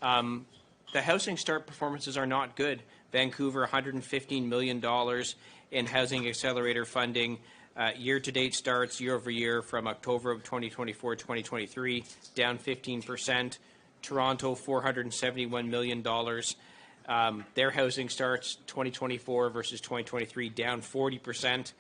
The housing start performances are not good. Vancouver, $115 million in housing accelerator funding. Year-to-date starts year-over-year from October of 2024-2023, down 15%. Toronto, $471 million. Their housing starts 2024 versus 2023, down 40%.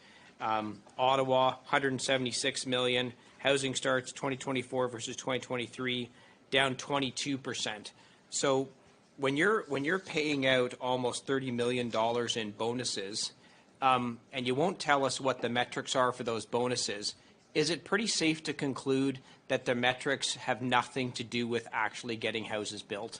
Ottawa, $176 million. Housing starts 2024 versus 2023, down 22%. So when you're paying out almost $30 million in bonuses, and you won't tell us what the metrics are for those bonuses, is it pretty safe to conclude that the metrics have nothing to do with actually getting houses built?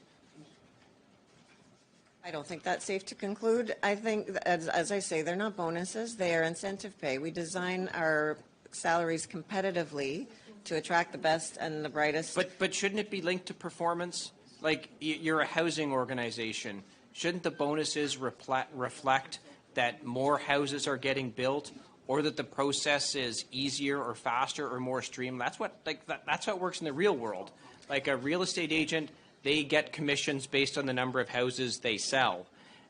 I don't think that's safe to conclude. I think, as I say, they're not bonuses. They are incentive pay. We design our salaries competitively to attract the best and the brightest. But shouldn't it be linked to performance? Like, you're a housing organization. Shouldn't the bonuses reflect that more houses are getting built, or that the process is easier or faster or more streamlined? That's how it works in the real world. Like a real estate agent, they get commissions based on the number of houses they sell.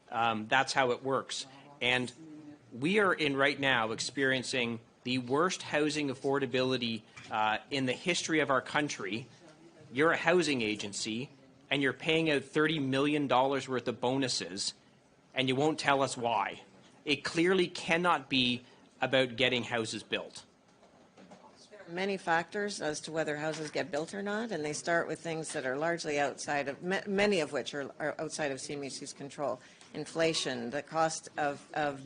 That's how it works. And we are right now experiencing the worst housing affordability in the history of our country. You're a housing agency, and you're paying out $30 million worth of bonuses, and you won't tell us why. It clearly cannot be about getting houses built. There are many factors as to whether houses get built or not, and they start with things that are largely outside of, many of which are outside of CMHC's control. Inflation, the cost of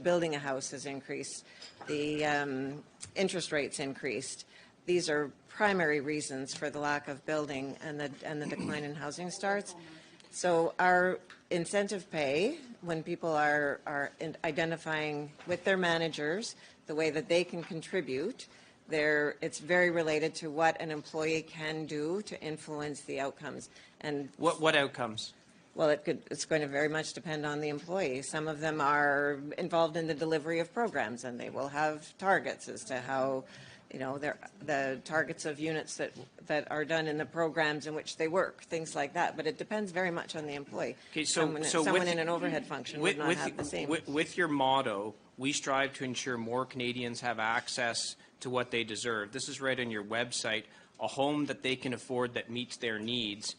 building a house has increased, the interest rates increased. These are primary reasons for the lack of building and the decline in housing starts. So our incentive pay, when people are identifying with their managers the way that they can contribute, it's very related to what an employee can do to influence the outcomes. And what outcomes? Well, it's going to very much depend on the employee. Some of them are involved in the delivery of programs, and they will have targets as to how, the targets of units that are done in the programs in which they work, things like that. But it depends very much on the employee. Okay, someone in an overhead function would not have the same. With your motto, we strive to ensure more Canadians have access to what they deserve. This is right on your website, a home that they can afford that meets their needs.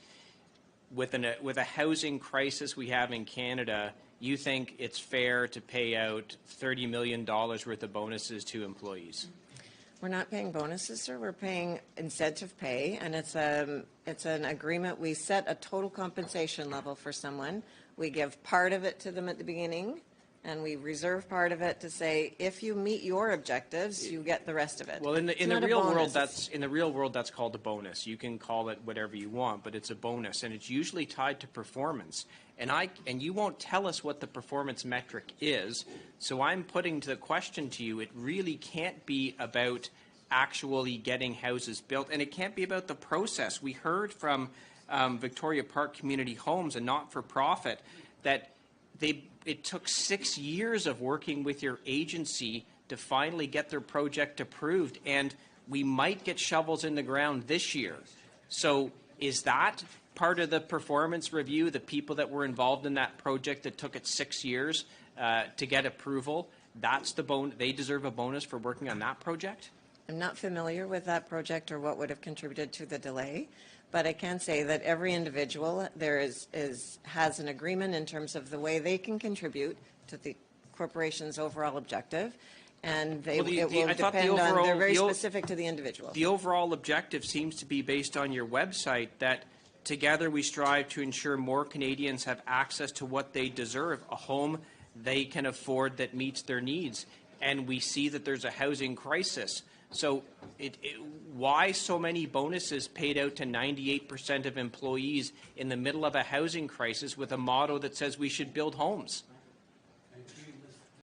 With a housing crisis we have in Canada, you think it's fair to pay out $30 million worth of bonuses to employees? We're not paying bonuses, sir. We're paying incentive pay, and it's an agreement. We set a total compensation level for someone. We give part of it to them at the beginning, and we reserve part of it to say, if you meet your objectives, you get the rest of it. Well, in the real world, that's called a bonus. You can call it whatever you want, but it's a bonus, and it's usually tied to performance. And you won't tell us what the performance metric is. So I'm putting the question to you. It really can't be about actually getting houses built, and it can't be about the process. We heard from Victoria Park Community Homes, a not-for-profit, that it took 6 years of working with your agency to finally get their project approved, and we might get shovels in the ground this year. So is that part of the performance review, the people that were involved in that project that took it 6 years to get approval? That's they deserve a bonus for working on that project? I'm not familiar with that project or what would have contributed to the delay. But I can say that every individual has an agreement in terms of the way they can contribute to the corporation's overall objective, and they're very specific to the individual. The overall objective seems to be based on your website that together we strive to ensure more Canadians have access to what they deserve, a home they can afford that meets their needs. And we see that there's a housing crisis. So why so many bonuses paid out to 98% of employees in the middle of a housing crisis with a motto that says we should build homes?